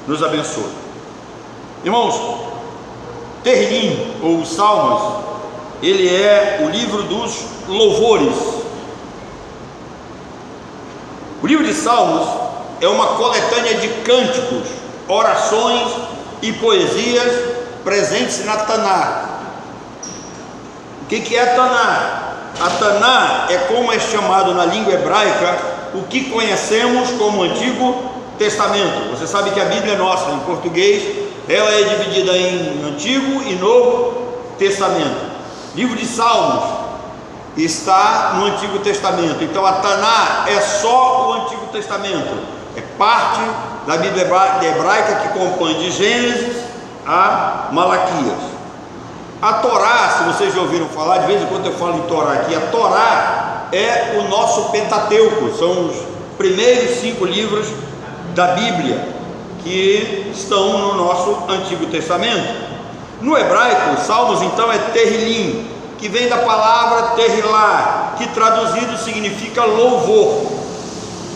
nos abençoe. Irmãos, Terrilim, ou os Salmos, ele é o livro dos louvores. O livro de Salmos é uma coletânea de cânticos, orações e poesias presentes na Taná. O que é a Taná? A Taná é como é chamado na língua hebraica o que conhecemos como Antigo Testamento. Você sabe que a Bíblia nossa, em português, ela é dividida em Antigo e Novo Testamento. Livro de Salmos está no Antigo Testamento. Então a Taná é só o Antigo Testamento, é parte da Bíblia hebraica que compõe de Gênesis a Malaquias. A Torá, se vocês já ouviram falar, de vez em quando eu falo em Torá aqui, a Torá é o nosso Pentateuco, são os primeiros 5 livros da Bíblia que estão no nosso Antigo Testamento. No hebraico, Salmos então é Terrilim, que vem da palavra Terrilá, que traduzido significa louvor.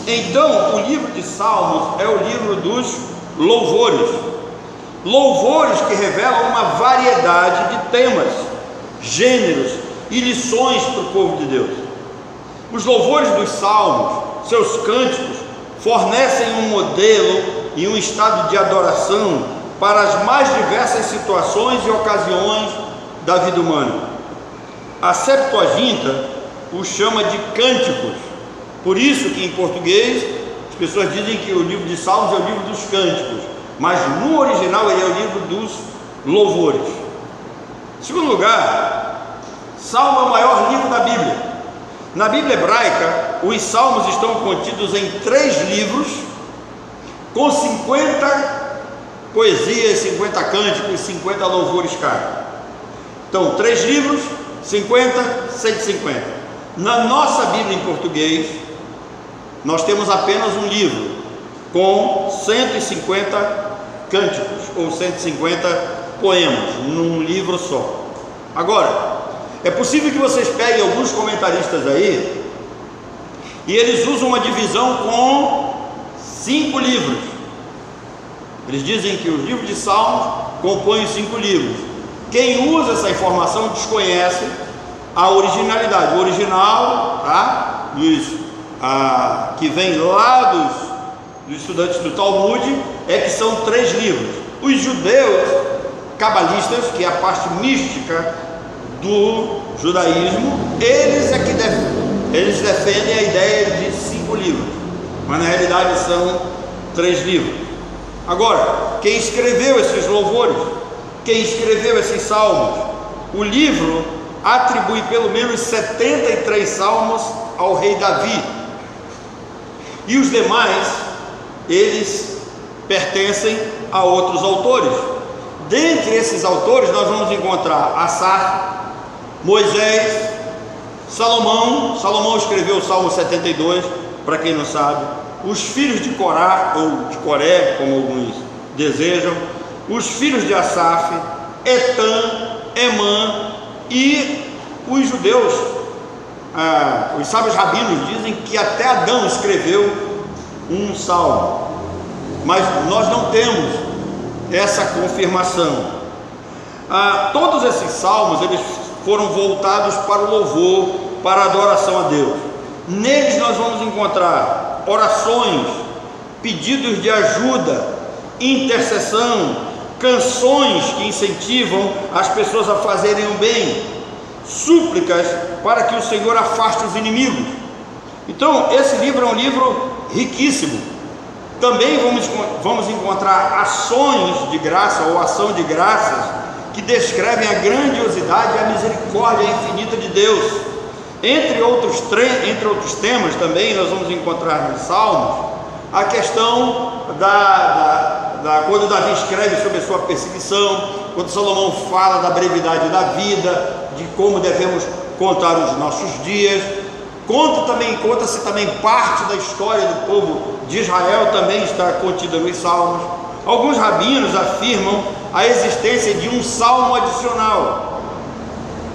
Então, o livro de Salmos é o livro dos louvores. Louvores que revelam uma variedade de temas, gêneros e lições para o povo de Deus. Os louvores dos Salmos, seus cânticos, fornecem um modelo e um estado de adoração para as mais diversas situações e ocasiões da vida humana. A Septuaginta o chama de cânticos, por isso que em português as pessoas dizem que o livro de Salmos é o livro dos cânticos, mas no original ele é o livro dos louvores. Em segundo lugar, Salmo é o maior livro da Bíblia. Na Bíblia hebraica, os Salmos estão contidos em 3 livros, com 50 poesias, 50 cânticos, 50 louvores cada. Então, 3 livros, 50, 150. Na nossa Bíblia em português, nós temos apenas um livro, com 150 cânticos, ou 150 poemas, num livro só. Agora, é possível que vocês peguem alguns comentaristas aí, e eles usam uma divisão com 5 livros. Eles dizem que o livro de Salmos compõe os 5 livros. Quem usa essa informação desconhece a originalidade. O original, tá? Que vem lá dos estudantes do Talmud, é que são 3 livros. Os judeus cabalistas, que é a parte mística do judaísmo, eles defendem a ideia de 5 livros, mas na realidade são 3 livros. Agora, quem escreveu esses louvores, quem escreveu esses salmos? O livro atribui pelo menos 73 salmos ao rei Davi, e os demais, eles pertencem a outros autores. Dentre esses autores nós vamos encontrar Asaf, Moisés, Salomão escreveu o Salmo 72, para quem não sabe, os filhos de Corá, ou de Coré, como alguns desejam, os filhos de Asaf, Etã, Emã, e os judeus, os sábios rabinos dizem que até Adão escreveu um salmo, mas nós não temos essa confirmação. Todos esses salmos, eles foram voltados para o louvor, para a adoração a Deus. Neles nós vamos encontrar orações, pedidos de ajuda, intercessão, canções que incentivam as pessoas a fazerem o bem, súplicas para que o Senhor afaste os inimigos. Então esse livro é um livro riquíssimo. Também vamos encontrar ações de graça ou ação de graças que descrevem a grandiosidade e a misericórdia infinita de Deus. Entre outros temas também nós vamos encontrar nos Salmos a questão quando Davi escreve sobre a sua perseguição, quando Salomão fala da brevidade da vida, de como devemos contar os nossos dias. Conta-se também parte da história do povo de Israel, também está contida nos Salmos. Alguns rabinos afirmam a existência de um salmo adicional,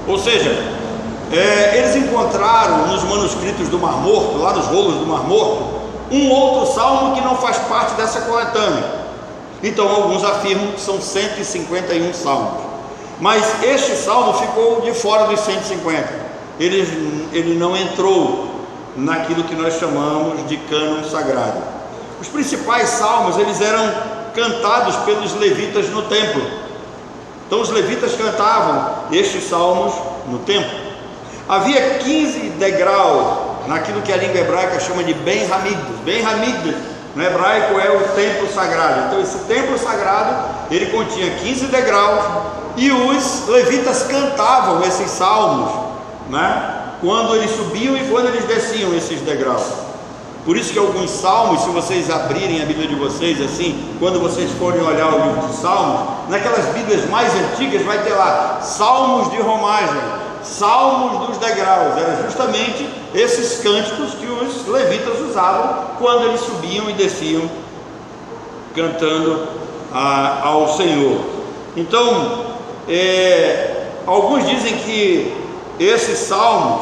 ou seja, eles encontraram nos manuscritos do Mar Morto, lá nos rolos do Mar Morto, um outro salmo que não faz parte dessa coletânea. Então alguns afirmam que são 151 salmos, mas este salmo ficou de fora dos 150. Ele não entrou naquilo que nós chamamos de cânon sagrado. Os principais salmos, eles eram cantados pelos levitas no templo. Então os levitas cantavam estes salmos no templo. Havia 15 degraus naquilo que a língua hebraica chama de Ben Hamikdash. Ben Hamikdash no hebraico é o templo sagrado. Então esse templo sagrado, ele continha 15 degraus, e os levitas cantavam esses salmos, né? Quando eles subiam e quando eles desciam esses degraus. Por isso que alguns salmos, se vocês abrirem a Bíblia de vocês assim, quando vocês forem olhar o livro de Salmos, naquelas Bíblias mais antigas vai ter lá salmos de romagem, salmos dos degraus. Era justamente esses cânticos que os levitas usavam quando eles subiam e desciam cantando ao Senhor. Então alguns dizem que esses salmos,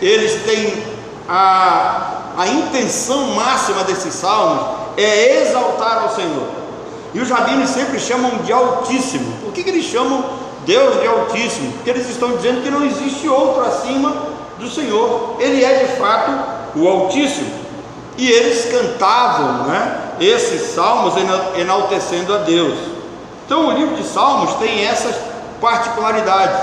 eles têm a intenção máxima desses salmos é exaltar ao Senhor. E os rabinos sempre chamam de Altíssimo. Por que eles chamam Deus de Altíssimo? Porque eles estão dizendo que não existe outro acima do Senhor. Ele é de fato o Altíssimo. E eles cantavam, né, esses salmos enaltecendo a Deus. Então o livro de Salmos tem essas particularidades.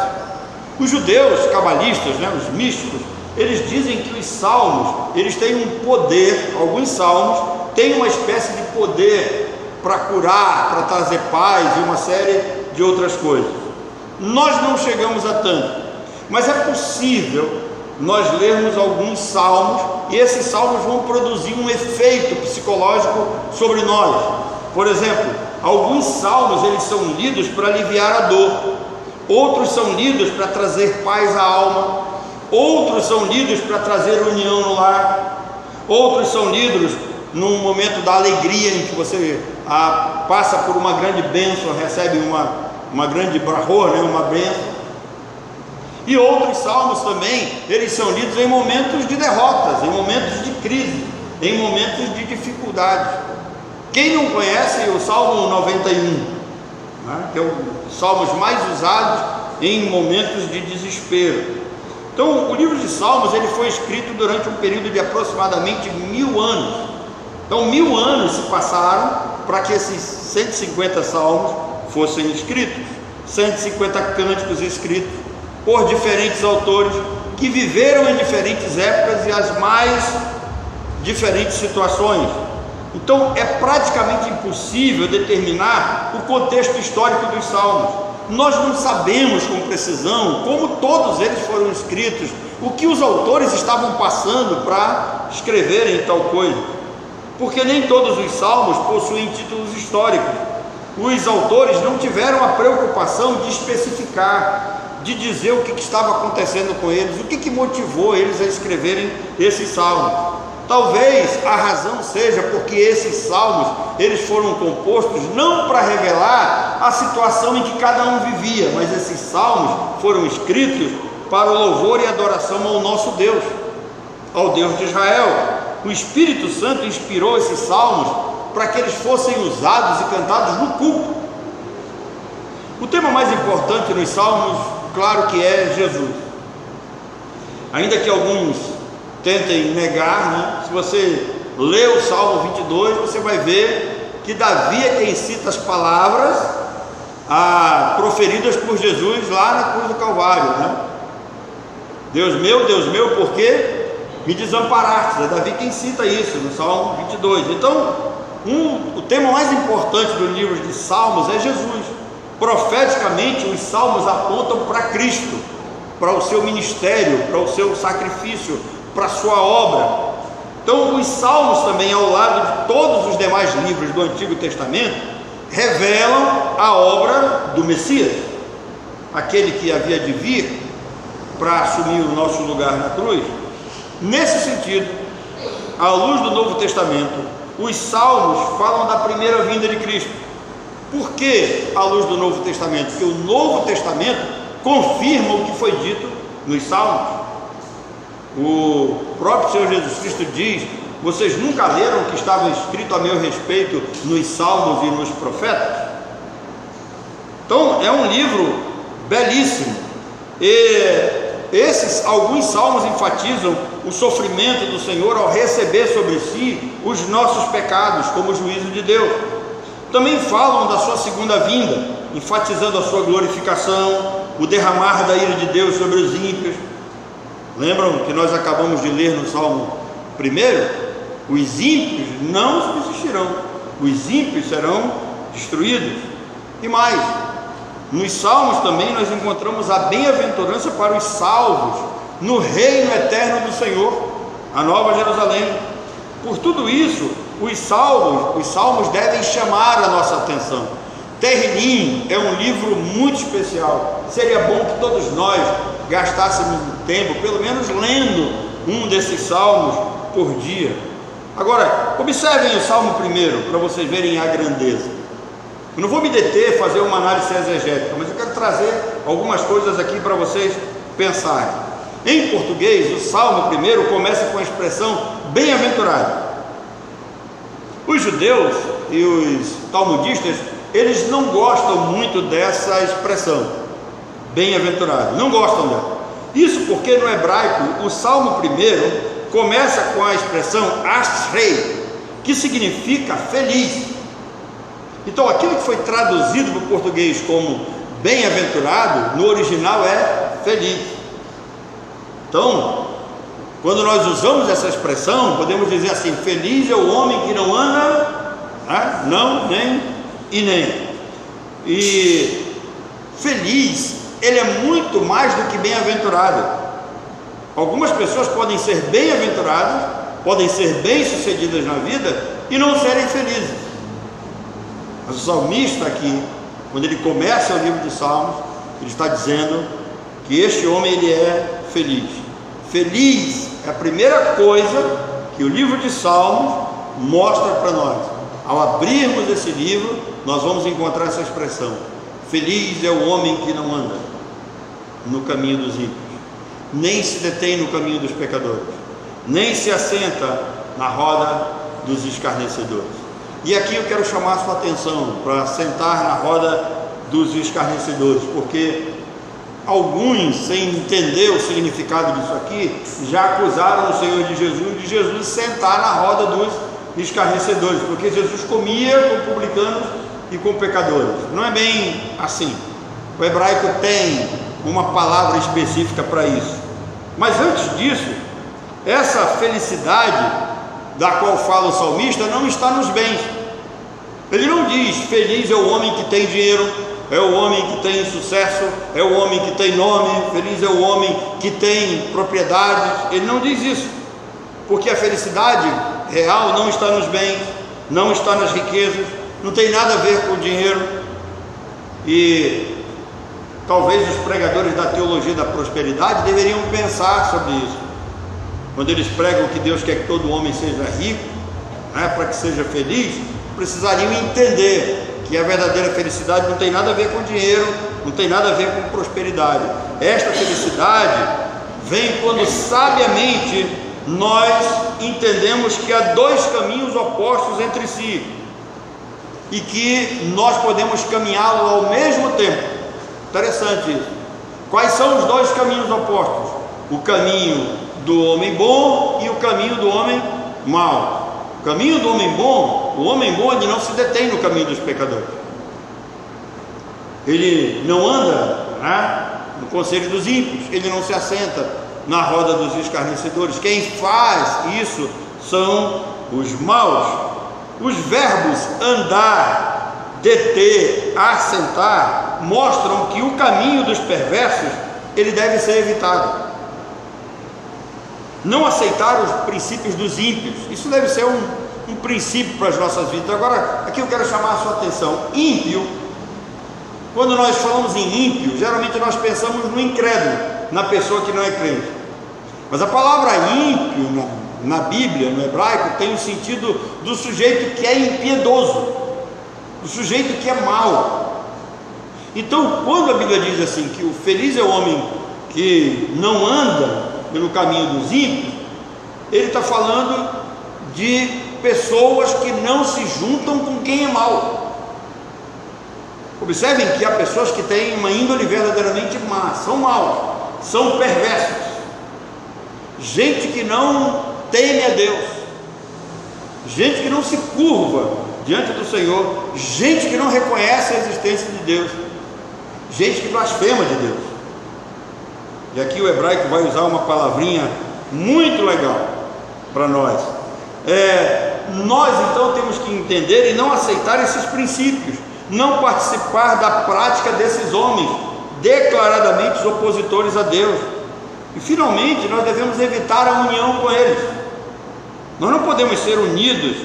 Os judeus cabalistas, né, os místicos, eles dizem que os salmos, eles têm um poder. Alguns salmos têm uma espécie de poder para curar, para trazer paz e uma série de outras coisas. Nós não chegamos a tanto, mas é possível nós lermos alguns salmos e esses salmos vão produzir um efeito psicológico sobre nós. Por exemplo, alguns salmos, eles são lidos para aliviar a dor, outros são lidos para trazer paz à alma, outros são lidos para trazer união no lar, outros são lidos num momento da alegria em que você passa por uma grande bênção, recebe uma grande brahô, né, uma bênção. E outros salmos também, eles são lidos em momentos de derrotas, em momentos de crise, em momentos de dificuldade. Quem não conhece o Salmo 91, né, que é um dos salmos mais usados em momentos de desespero. Então o livro de Salmos, ele foi escrito durante um período de aproximadamente 1000 anos. Então 1000 anos se passaram para que esses 150 salmos fossem escritos, 150 cânticos escritos por diferentes autores que viveram em diferentes épocas e as mais diferentes situações. Então é praticamente impossível determinar o contexto histórico dos salmos. Nós não sabemos com precisão como todos eles foram escritos, o que os autores estavam passando para escreverem tal coisa, porque nem todos os salmos possuem títulos históricos. Os autores não tiveram a preocupação de especificar, de dizer o que estava acontecendo com eles, o que motivou eles a escreverem esses salmos. Talvez a razão seja porque esses salmos, eles foram compostos não para revelar a situação em que cada um vivia, mas esses salmos foram escritos para o louvor e adoração ao nosso Deus, ao Deus de Israel. O Espírito Santo inspirou esses salmos para que eles fossem usados e cantados no culto. O tema mais importante nos salmos, claro que é Jesus. Ainda que alguns tentem negar, né? Se você lê o Salmo 22, você vai ver que Davi é quem cita as palavras proferidas por Jesus lá na cruz do Calvário, né? Deus meu, por que me desamparaste? É Davi quem cita isso no Salmo 22. Então, o tema mais importante do livro de Salmos é Jesus. Profeticamente, os salmos apontam para Cristo, para o seu ministério, para o seu sacrifício, para a sua obra. Então os salmos também, ao lado de todos os demais livros do Antigo Testamento, revelam a obra do Messias, aquele que havia de vir para assumir o nosso lugar na cruz. Nesse sentido, à luz do Novo Testamento, os salmos falam da primeira vinda de Cristo. Por que à luz do Novo Testamento? Porque o Novo Testamento confirma o que foi dito nos salmos. O próprio Senhor Jesus Cristo diz Vocês nunca leram o que estava escrito a meu respeito nos Salmos e nos Profetas? Então é um livro belíssimo. E alguns salmos enfatizam o sofrimento do Senhor ao receber sobre si os nossos pecados como juízo de Deus. Também falam da sua segunda vinda, enfatizando a sua glorificação, o derramar da ira de Deus sobre os ímpios. Lembram que nós acabamos de ler no Salmo 1? Os ímpios não subsistirão, os ímpios serão destruídos. E mais, nos Salmos também nós encontramos a bem-aventurança para os salvos no reino eterno do Senhor, a Nova Jerusalém. Por tudo isso, os salmos devem chamar a nossa atenção. Tehillim é um livro muito especial. Seria bom que todos nós gastássemos um tempo, pelo menos lendo um desses salmos por dia. Agora, observem o Salmo 1 para vocês verem a grandeza. Eu não vou me deter a fazer uma análise exegética, mas eu quero trazer algumas coisas aqui para vocês pensarem. Em português, o Salmo 1 começa com a expressão bem-aventurado. Os judeus e os talmudistas, eles não gostam muito dessa expressão, bem-aventurado, não gostam dela. Isso porque no hebraico, o Salmo 1 começa com a expressão ashrei, que significa feliz. Então aquilo que foi traduzido para o português como bem-aventurado, no original é feliz. Então, quando nós usamos essa expressão, podemos dizer assim: feliz é o homem que não anda, não, nem e nem. E feliz, ele é muito mais do que bem-aventurado. Algumas pessoas podem ser bem-aventuradas, podem ser bem-sucedidas na vida e não serem felizes. Mas o salmista aqui, quando ele começa o livro de Salmos, ele está dizendo que este homem ele é feliz. Feliz é a primeira coisa que o livro de Salmos mostra para nós. Ao abrirmos esse livro, nós vamos encontrar essa expressão: feliz é o homem que não anda no caminho dos ímpios, nem se detém no caminho dos pecadores, nem se assenta na roda dos escarnecedores. E aqui eu quero chamar a sua atenção para sentar na roda dos escarnecedores, porque alguns, sem entender o significado disso aqui, já acusaram o Senhor de Jesus sentar na roda dos escarnecedores, porque Jesus comia com publicanos e com pecadores. Não é bem assim. O hebraico tem uma palavra específica para isso. Mas antes disso, essa felicidade da qual fala o salmista não está nos bens. Ele não diz: feliz é o homem que tem dinheiro, é o homem que tem sucesso, é o homem que tem nome, feliz é o homem que tem propriedades. Ele não diz isso, porque a felicidade real não está nos bens, não está nas riquezas, não tem nada a ver com o dinheiro. E talvez os pregadores da teologia da prosperidade deveriam pensar sobre isso. Quando eles pregam que Deus quer que todo homem seja rico, para que seja feliz, precisariam entender que a verdadeira felicidade não tem nada a ver com dinheiro, não tem nada a ver com prosperidade. Esta felicidade vem quando sabiamente nós entendemos que há dois caminhos opostos entre si e que nós podemos caminhá-lo ao mesmo tempo. Interessante isso. Quais são os dois caminhos opostos? O caminho do homem bom e o caminho do homem mau. O caminho do homem bom, o homem bom ele não se detém no caminho dos pecadores. Ele não anda no conselho dos ímpios, ele não se assenta na roda dos escarnecedores. Quem faz isso são os maus. Os verbos andar, deter, assentar mostram que o caminho dos perversos ele deve ser evitado. Não aceitar os princípios dos ímpios, isso deve ser um princípio para as nossas vidas. Agora, aqui eu quero chamar a sua atenção. Ímpio, quando nós falamos em ímpio, geralmente nós pensamos no incrédulo, na pessoa que não é crente. Mas a palavra ímpio na Bíblia, no hebraico, tem o sentido do sujeito que é impiedoso, do sujeito que é mau. Então, quando a Bíblia diz assim que o feliz é o homem que não anda pelo caminho dos ímpios, ele está falando de pessoas que não se juntam com quem é mau. Observem que há pessoas que têm uma índole verdadeiramente má, são maus, são perversos, gente que não teme a Deus, gente que não se curva diante do Senhor, gente que não reconhece a existência de Deus, gente que blasfema de Deus. E aqui o hebraico vai usar uma palavrinha muito legal para nós. Nós então temos que entender e não aceitar esses princípios, não participar da prática desses homens declaradamente opositores a Deus. E finalmente nós devemos evitar a união com eles. Nós não podemos ser unidos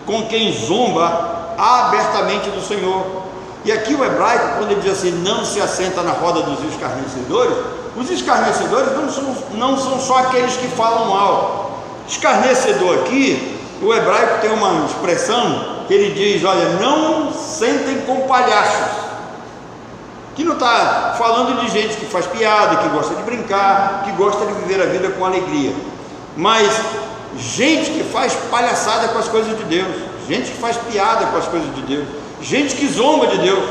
com quem zomba abertamente do Senhor. E aqui o hebraico, quando ele diz assim, não se assenta na roda dos escarnecedores, os escarnecedores não são só aqueles que falam mal. Escarnecedor aqui, o hebraico tem uma expressão que ele diz, olha, não sentem com palhaços, que não está falando de gente que faz piada, que gosta de brincar, que gosta de viver a vida com alegria, mas gente que faz palhaçada com as coisas de Deus, gente que faz piada com as coisas de Deus, gente que zomba de Deus,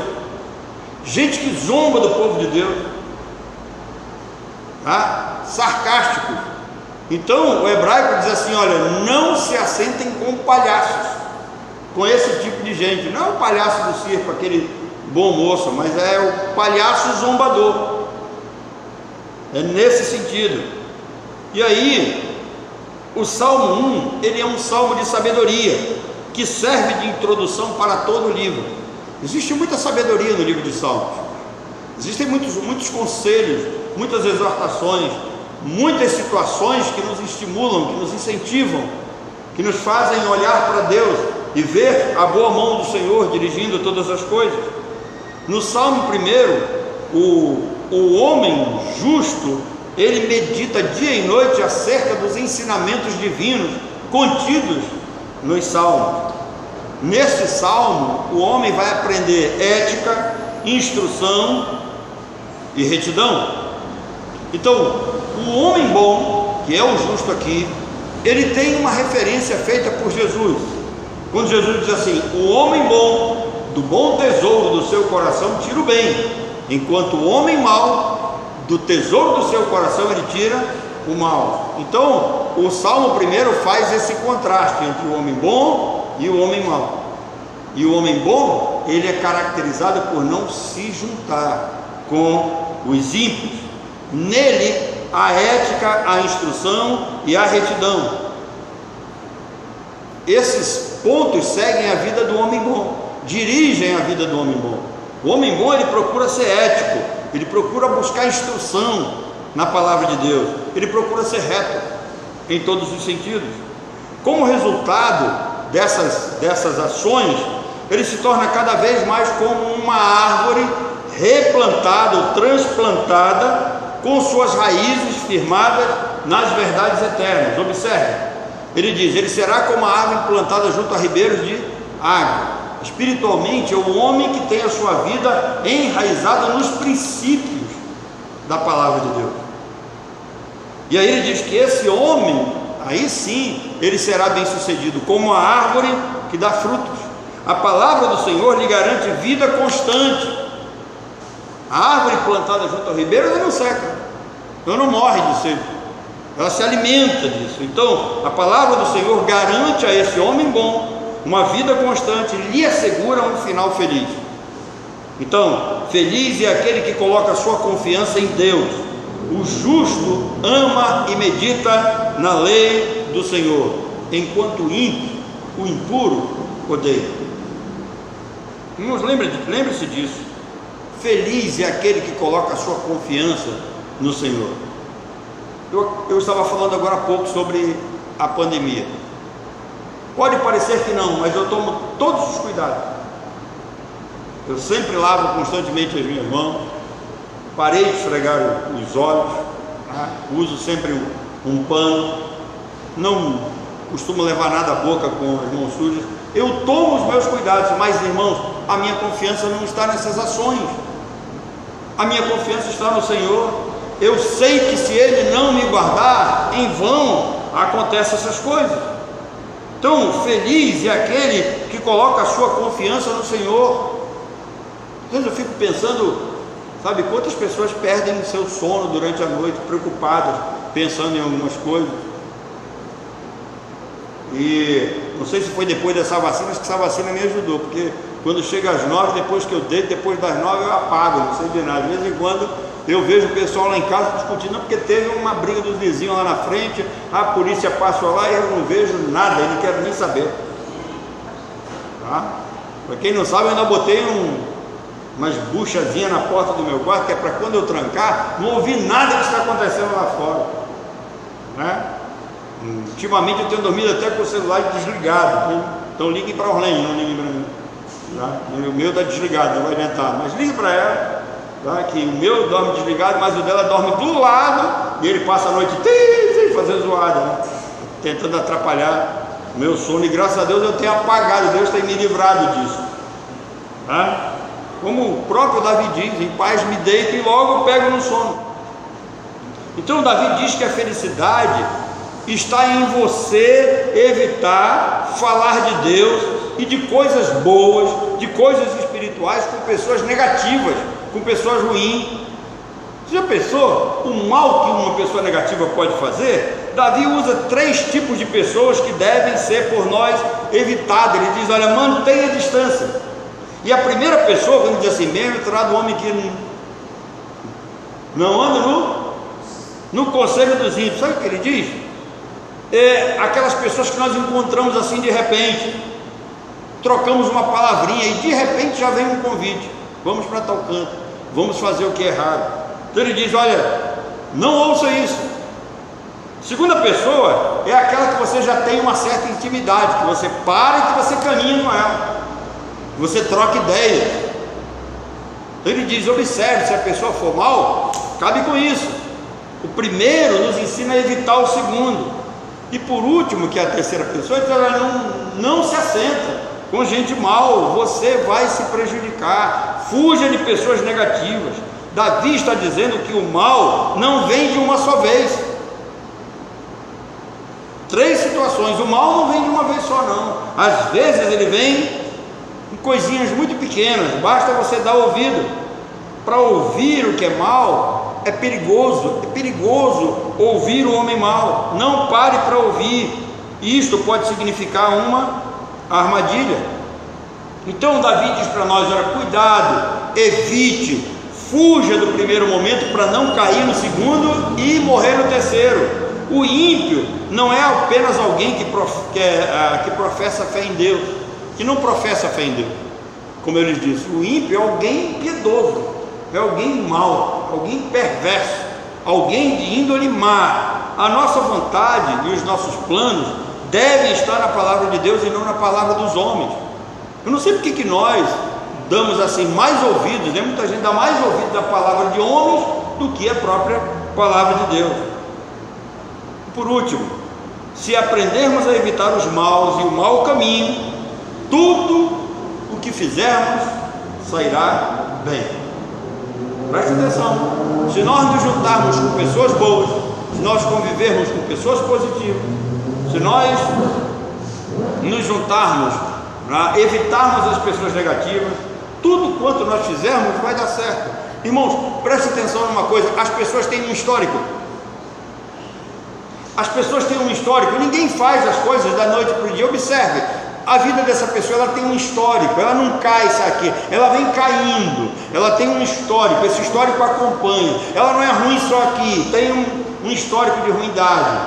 gente que zomba do povo de Deus, tá? Sarcástico. Então o hebraico diz assim, olha, não se assentem com palhaços, com esse tipo de gente. Não é o palhaço do circo, aquele bom moço, mas é o palhaço zombador, é nesse sentido. E aí o Salmo 1, ele é um salmo de sabedoria, que serve de introdução para todo o livro. Existe muita sabedoria no livro de Salmos, existem muitos conselhos, muitas exortações, muitas situações que nos estimulam, que nos incentivam, que nos fazem olhar para Deus e ver a boa mão do Senhor dirigindo todas as coisas. No Salmo 1, o homem justo, ele medita dia e noite acerca dos ensinamentos divinos contidos nos salmos. Neste salmo, o homem vai aprender ética, instrução e retidão. Então, o homem bom, que é o justo aqui, ele tem uma referência feita por Jesus, quando Jesus diz assim, o homem bom, do bom tesouro do seu coração tira o bem, enquanto o homem mau, do tesouro do seu coração ele tira o mal. Então o Salmo 1 faz esse contraste entre o homem bom e o homem mau. E o homem bom, ele é caracterizado por não se juntar com os ímpios. Nele a ética, a instrução e a retidão. Esses pontos seguem a vida do homem bom, dirigem a vida do homem bom. O homem bom, ele procura ser ético, ele procura buscar instrução na palavra de Deus, ele procura ser reto em todos os sentidos. Como resultado dessas ações, ele se torna cada vez mais como uma árvore replantada ou transplantada, com suas raízes firmadas nas verdades eternas. Observe, ele diz, ele será como a árvore plantada junto a ribeiros de água. Espiritualmente é o homem que tem a sua vida enraizada nos princípios da palavra de Deus. E aí ele diz que esse homem, aí sim, ele será bem sucedido, como a árvore que dá frutos. A palavra do Senhor lhe garante vida constante. A árvore plantada junto ao ribeiro, ela não seca, ela não morre de sede, ela se alimenta disso. Então a palavra do Senhor garante a esse homem bom uma vida constante, lhe assegura um final feliz. Então, feliz é aquele que coloca a sua confiança em Deus. O justo ama e medita na lei do Senhor, enquanto o ímpio, o impuro, odeia. Irmãos, lembre-se disso. Feliz é aquele que coloca a sua confiança no Senhor. Eu estava falando agora há pouco sobre a pandemia. Pode parecer que não, mas eu tomo todos os cuidados. Eu sempre lavo constantemente as minhas mãos, parei de esfregar os olhos, tá? Uso sempre um pano, não costumo levar nada à boca com as mãos sujas. Eu tomo os meus cuidados, mas irmãos, a minha confiança não está nessas ações, a minha confiança está no Senhor. Eu sei que se Ele não me guardar, em vão acontecem essas coisas. Então, feliz é aquele que coloca a sua confiança no Senhor. Às vezes eu fico pensando, sabe, quantas pessoas perdem o seu sono durante a noite, preocupadas, pensando em algumas coisas. E não sei se foi depois dessa vacina, acho que essa vacina me ajudou, porque quando chega às 9, depois que eu deito, depois das 9 eu apago, não sei de nada. De vez em quando eu vejo o pessoal lá em casa discutindo, porque teve uma briga dos vizinhos lá na frente, a polícia passou lá e eu não vejo nada, eu não quero nem saber. Tá? Para quem não sabe, eu ainda botei umas buchazinhas na porta do meu quarto, que é para quando eu trancar, não ouvir nada que está acontecendo lá fora, né? Ultimamente eu tenho dormido até com o celular desligado, então ligue para a Orlane, não ligue para mim, tá? O meu está desligado, não vai adiantar, mas ligue para ela, tá? Que o meu dorme desligado, mas o dela dorme do lado, e ele passa a noite fazendo zoada, né? Tentando atrapalhar o meu sono, e graças a Deus eu tenho apagado, Deus tem me livrado disso, tá? Como o próprio Davi diz, em paz me deito e logo pego no sono. Então Davi diz que a felicidade está em você evitar falar de Deus e de coisas boas, de coisas espirituais com pessoas negativas, com pessoas ruins. Você já pensou o mal que uma pessoa negativa pode fazer? Davi usa 3 tipos de pessoas que devem ser por nós evitadas. Ele diz, olha, mantenha a distância. E a primeira pessoa, quando diz assim, bem-aventurado o homem que não anda no conselho dos ímpios. Sabe o que ele diz? É aquelas pessoas que nós encontramos assim de repente, trocamos uma palavrinha e de repente já vem um convite, vamos para tal canto, vamos fazer o que é errado. Então ele diz, olha, não ouça isso. Segunda pessoa é aquela que você já tem uma certa intimidade, que você para e que você caminha com ela, você troca ideias. Então ele diz, observe, se a pessoa for mal, cabe com isso. O primeiro nos ensina a evitar o segundo. E por último, que é a terceira pessoa, diz, não se assenta com gente mal, você vai se prejudicar, fuja de pessoas negativas. Davi está dizendo que o mal não vem de uma só vez. 3 situações, o mal não vem de uma vez só não, às vezes ele vem em coisinhas muito pequenas, basta você dar ouvido. Para ouvir o que é mal, é perigoso ouvir o homem mau. Não pare para ouvir, isto pode significar uma armadilha. Então Davi diz para nós, olha, cuidado, evite, fuja do primeiro momento para não cair no segundo e morrer no terceiro. O ímpio não é apenas alguém que professa fé em Deus, que não professa fé em Deus, como eu lhes disse, o ímpio é alguém impiedoso, é alguém mau, alguém perverso, alguém de índole má. A nossa vontade e os nossos planos devem estar na palavra de Deus e não na palavra dos homens. Eu não sei porque que nós damos assim mais ouvidos, né? Muita gente dá mais ouvidos à palavra de homens do que a própria palavra de Deus. Por último, se aprendermos a evitar os maus e o mau caminho, tudo o que fizermos sairá bem. Preste atenção, se nós nos juntarmos com pessoas boas, se nós convivermos com pessoas positivas, se nós nos juntarmos para evitarmos as pessoas negativas, tudo quanto nós fizermos vai dar certo. Irmãos, preste atenção numa coisa, as pessoas têm um histórico. As pessoas têm um histórico, ninguém faz as coisas da noite para o dia. Observe, a vida dessa pessoa, ela tem um histórico, ela não cai isso aqui, ela vem caindo, ela tem um histórico, esse histórico acompanha, ela não é ruim só aqui, tem um histórico de ruindade,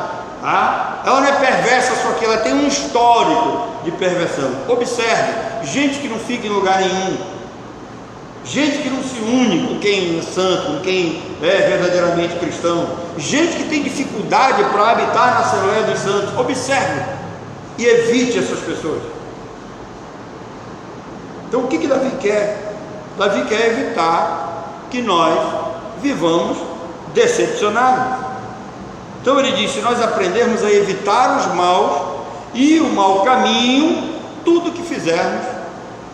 tá? Ela não é perversa só aqui, ela tem um histórico de perversão. Observe, gente que não fica em lugar nenhum, gente que não se une com quem é santo, com quem é verdadeiramente cristão, gente que tem dificuldade para habitar na Assembleia dos Santos. Observe e evite essas pessoas. Então o que Davi quer? Davi quer evitar que nós vivamos decepcionados. Então ele diz, se nós aprendermos a evitar os maus e o mau caminho, tudo que fizermos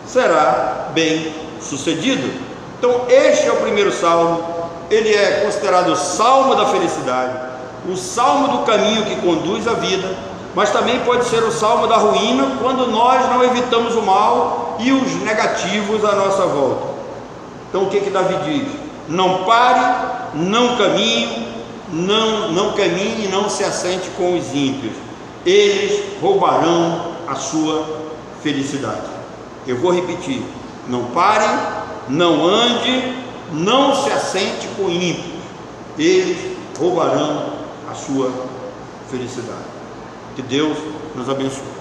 será bem sucedido. Então este é o primeiro salmo, ele é considerado o salmo da felicidade, o salmo do caminho que conduz à vida, mas também pode ser o salmo da ruína, quando nós não evitamos o mal e os negativos à nossa volta. Então o que Davi diz? Não pare, não caminhe, não se assente com os ímpios, eles roubarão a sua felicidade. Eu vou repetir: não pare, não ande, não se assente com ímpios, eles roubarão a sua felicidade. Que Deus nos abençoe.